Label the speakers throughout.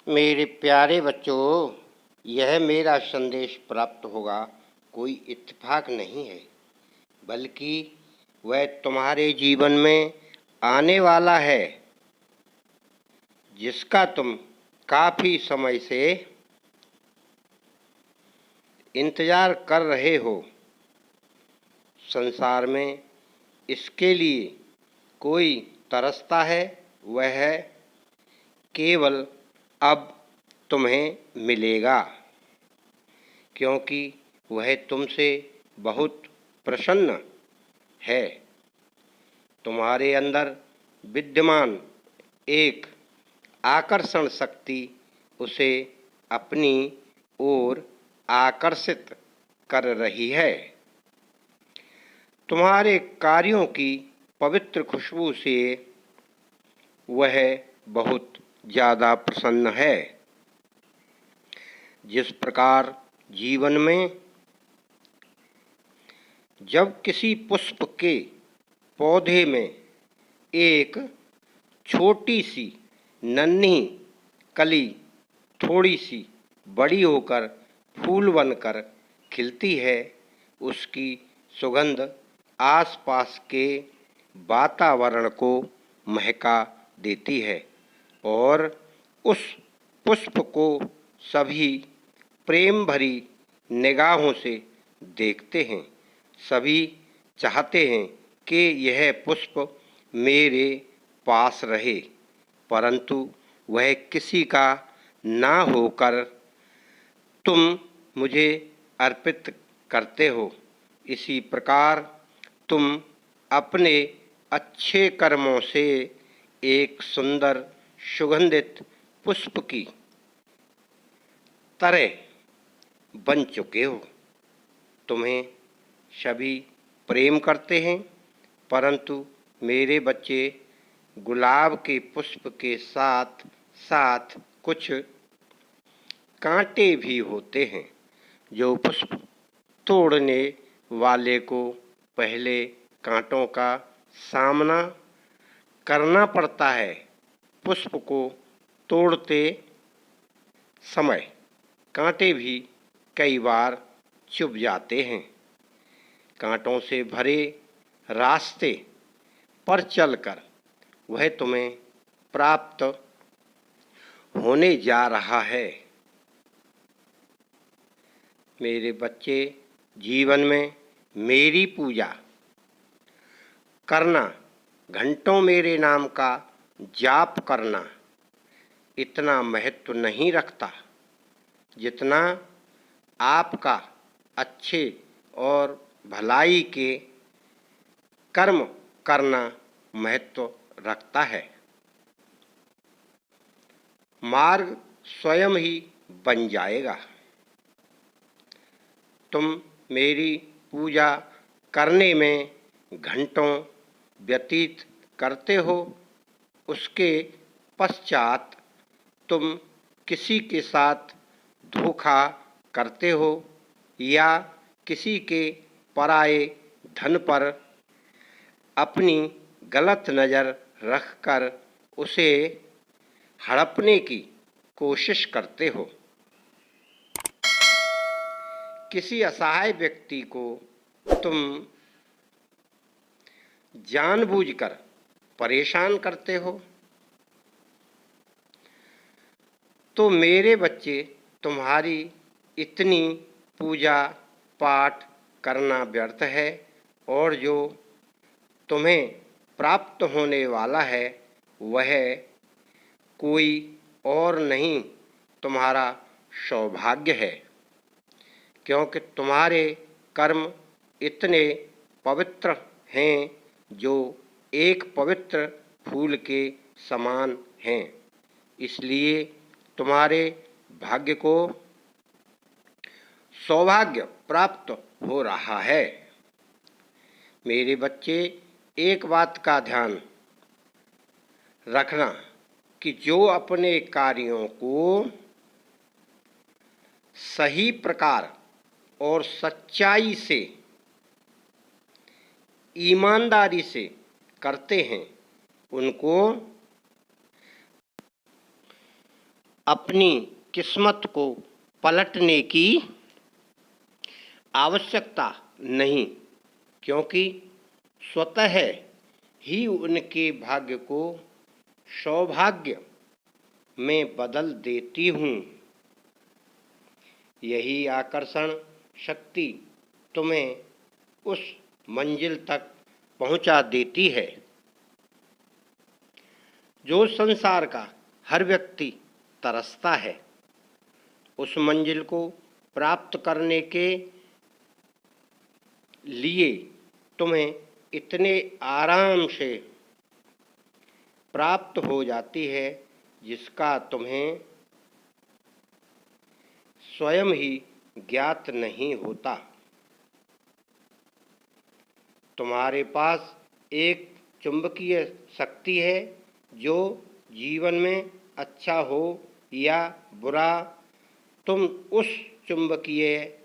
Speaker 1: मेरे प्यारे बच्चों, यह मेरा संदेश प्राप्त होगा कोई इत्तेफाक नहीं है, बल्कि वह तुम्हारे जीवन में आने वाला है, जिसका तुम काफ़ी समय से इंतज़ार कर रहे हो। संसार में इसके लिए कोई तरसता है, वह केवल अब तुम्हें मिलेगा, क्योंकि वह तुमसे बहुत प्रसन्न है। तुम्हारे अंदर विद्यमान एक आकर्षण शक्ति उसे अपनी ओर आकर्षित कर रही है। तुम्हारे कार्यों की पवित्र खुशबू से वह बहुत ज़्यादा प्रसन्न है। जिस प्रकार जीवन में जब किसी पुष्प के पौधे में एक छोटी सी नन्ही कली थोड़ी सी बड़ी होकर फूल बनकर खिलती है, उसकी सुगंध आसपास के वातावरण को महका देती है और उस पुष्प को सभी प्रेम भरी निगाहों से देखते हैं। सभी चाहते हैं कि यह पुष्प मेरे पास रहे, परंतु वह किसी का ना होकर तुम मुझे अर्पित करते हो। इसी प्रकार तुम अपने अच्छे कर्मों से एक सुंदर सुगंधित पुष्प की तरह बन चुके हो। तुम्हें सभी प्रेम करते हैं, परंतु मेरे बच्चे, गुलाब के पुष्प के साथ साथ कुछ कांटे भी होते हैं। जो पुष्प तोड़ने वाले को पहले कांटों का सामना करना पड़ता है। पुष्प को तोड़ते समय कांटे भी कई बार चुभ जाते हैं। कांटों से भरे रास्ते पर चलकर वह तुम्हें प्राप्त होने जा रहा है। मेरे बच्चे, जीवन में मेरी पूजा करना, घंटों मेरे नाम का जाप करना इतना महत्व नहीं रखता, जितना आपका अच्छे और भलाई के कर्म करना महत्व रखता है। मार्ग स्वयं ही बन जाएगा। तुम मेरी पूजा करने में घंटों व्यतीत करते हो, उसके पश्चात तुम किसी के साथ धोखा करते हो या किसी के पराये धन पर अपनी गलत नज़र रखकर उसे हड़पने की कोशिश करते हो। किसी असहाय व्यक्ति को तुम जानबूझकर परेशान करते हो। तो मेरे बच्चे, तुम्हारी इतनी पूजा पाठ करना व्यर्थ है, और जो तुम्हें प्राप्त होने वाला है वह कोई और नहीं, तुम्हारा सौभाग्य है, क्योंकि तुम्हारे कर्म इतने पवित्र हैं, जो एक पवित्र फूल के समान हैं। इसलिए तुम्हारे भाग्य को सौभाग्य प्राप्त हो रहा है। मेरे बच्चे, एक बात का ध्यान रखना कि जो अपने कार्यों को सही प्रकार और सच्चाई से, ईमानदारी से करते हैं, उनको अपनी किस्मत को पलटने की आवश्यकता नहीं, क्योंकि स्वतः ही उनके भाग्य को सौभाग्य में बदल देती हूँ। यही आकर्षण शक्ति तुम्हें उस मंजिल तक पहुँचा देती है जो संसार का हर व्यक्ति तरसता है। उस मंजिल को प्राप्त करने के लिए तुम्हें इतने आराम से प्राप्त हो जाती है जिसका तुम्हें स्वयं ही ज्ञात नहीं होता। तुम्हारे पास एक चुंबकीय शक्ति है जो जीवन में अच्छा हो या बुरा, तुम उस चुंबकीय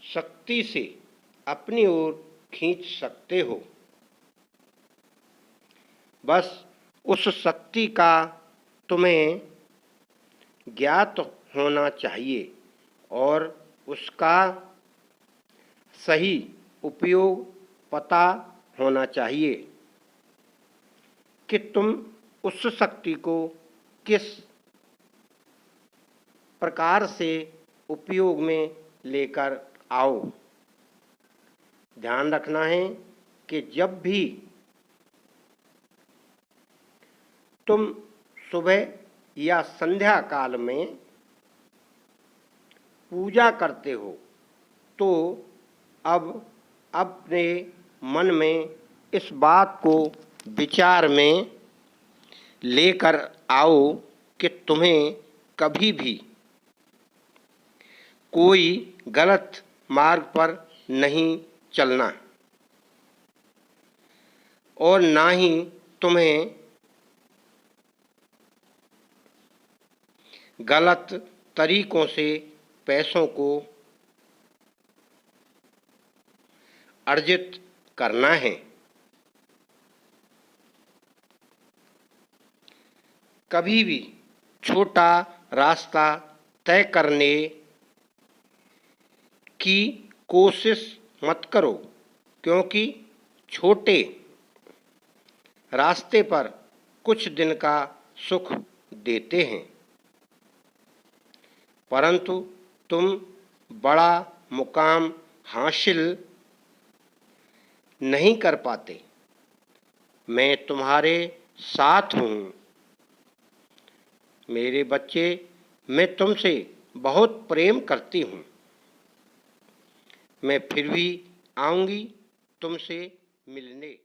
Speaker 1: शक्ति से अपनी ओर खींच सकते हो। बस उस शक्ति का तुम्हें ज्ञात होना चाहिए और उसका सही उपयोग पता होना चाहिए कि तुम उस शक्ति को किस प्रकार से उपयोग में लेकर आओ। ध्यान रखना है कि जब भी तुम सुबह या संध्या काल में पूजा करते हो तो अब अपने मन में इस बात को विचार में लेकर आओ कि तुम्हें कभी भी कोई गलत मार्ग पर नहीं चलना और ना ही तुम्हें गलत तरीकों से पैसों को अर्जित करना है। कभी भी छोटा रास्ता तय करने की कोशिश मत करो, क्योंकि छोटे रास्ते पर कुछ दिन का सुख देते हैं, परंतु तुम बड़ा मुकाम हासिल नहीं कर पाते। मैं तुम्हारे साथ हूँ मेरे बच्चे, मैं तुमसे बहुत प्रेम करती हूँ। मैं फिर भी आऊँगी तुमसे मिलने।